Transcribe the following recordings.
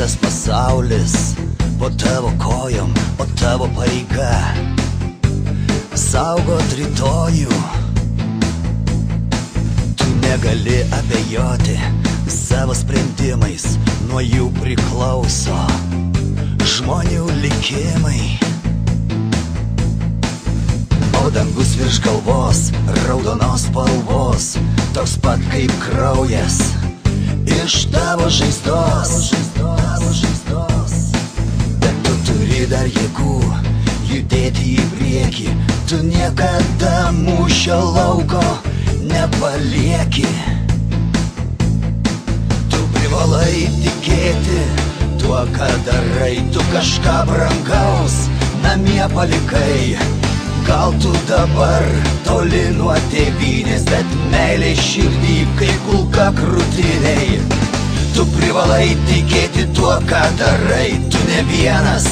Visas pasaulis po tavo kojom, o tavo pareiga saugot rytojų. Tu negali abejoti savo sprendimais, nuo jų priklauso žmonių likimai. O dangus virš galvos, raudonos spalvos, toks pat kaip kraujas iš tavo žaizdos. Bet tu turi dar jėgų judėti į priekį, tu niekada mūšio lauko nepalieki. Tu privalai tikėti tuo, ką darai, tu kažką brangaus namie palikai. Gal tu dabar toli nuo tėvynės, bet meilė širdį kaip kulka krūtinėj. Tu privalai tikėti tuo, ką darai, tu ne vienas,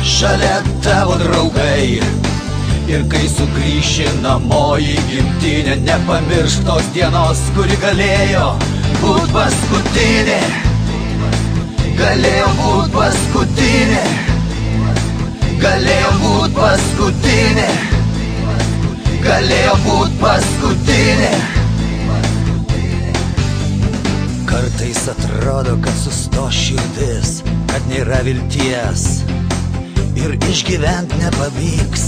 šalia tavo draugai. Ir kai sugrįši namo į gimtinę, nepamiršk tos dienos, kuri galėjo būt paskutinė. Galėjo būt paskutinė. Galėjo būt paskutinė. Galėjo būt paskutinė. Kartais atrodo, kad sustos širdis, kad nėra vilties ir išgyvent nepavyks.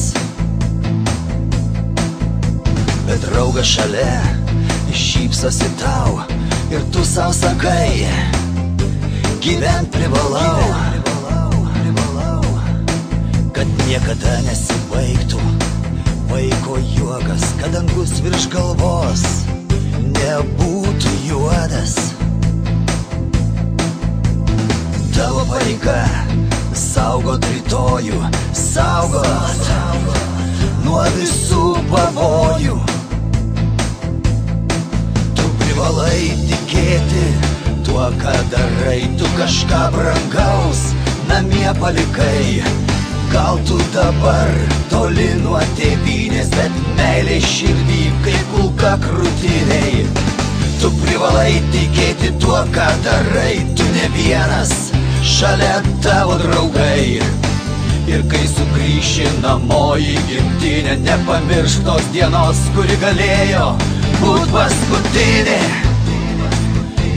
Bet draugas šalia šypsosi tau ir tu sau sakai, gyvent privalau, kad niekada nesibaigtų vaiko juokas, kad dangus virš galvos nebūtų juodas. Tavo pareiga saugot rytojų, saugot nuo visų pavojų. Tu privalai tikėti tuo, ką darai, tu kažką brangaus namie palikai. Gal tu dabar toli nuo tėvynės, bet meilė širdį kaip kulka krūtinėj. Tu privalai tikėti tuo, ką darai, tu ne vienas, šalia tavo draugai. Ir kai sugrįši namo į gimtinę, nepamiršk tos dienos, kuri galėjo būt paskutinė.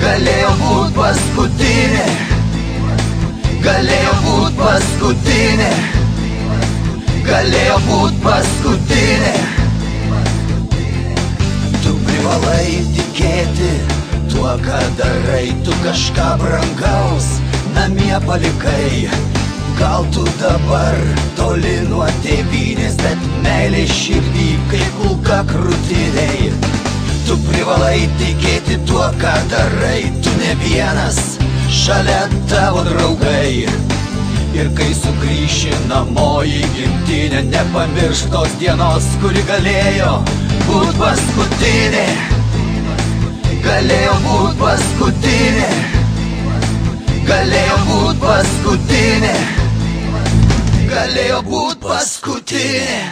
Galėjo būt paskutinė. Galėjo būt paskutinė. Galėjo būt paskutinė. Tu privalai tikėti tuo, ką darai, tu kažką brangaus namie palikai. Gal tu dabar toli nuo tėvynės, bet meilė širdį kaip kulka krūtinėj. Tu privalai tikėti tuo, ką darai, tu ne vienas, šalia tavo draugai. Ir kai sugrįši namo į gimtinę, nepamiršk tos dienos, kuri galėjo būt paskutinė. Galėjo būt paskutinė. Galėjo būt paskutinė. Galėjo būt paskutinė.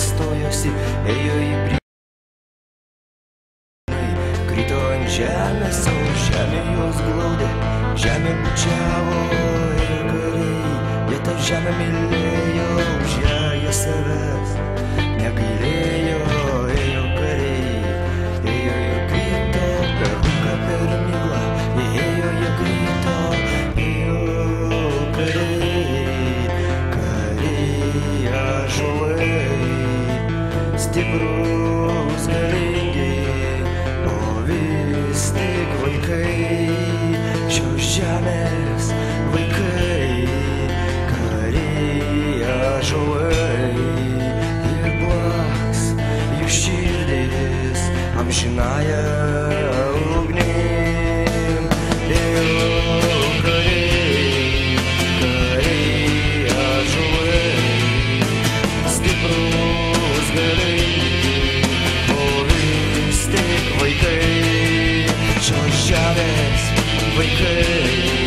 Stojosi, ėjo į priekį, krito Žemė savo žemė juos glaudė, žemė bučiavo ir kariai, jie tą žemę mylėjo, už ją jie savęs negailėjo. Ėjo kariai, ėjo jie krito, per rūką, per miglą, ėjo jie krito, ėjo kariai, kariai ąžuolai, stiprus galingi, o vis tik vaikai, šios žemės vaikai, kariai ąžuolai, ir plaks jų širdis amžinąja ugnim. Ėjo kariai, kariai ąžuolai, stiprus galingi, o vis tik vaikai, šios žemės vaikai.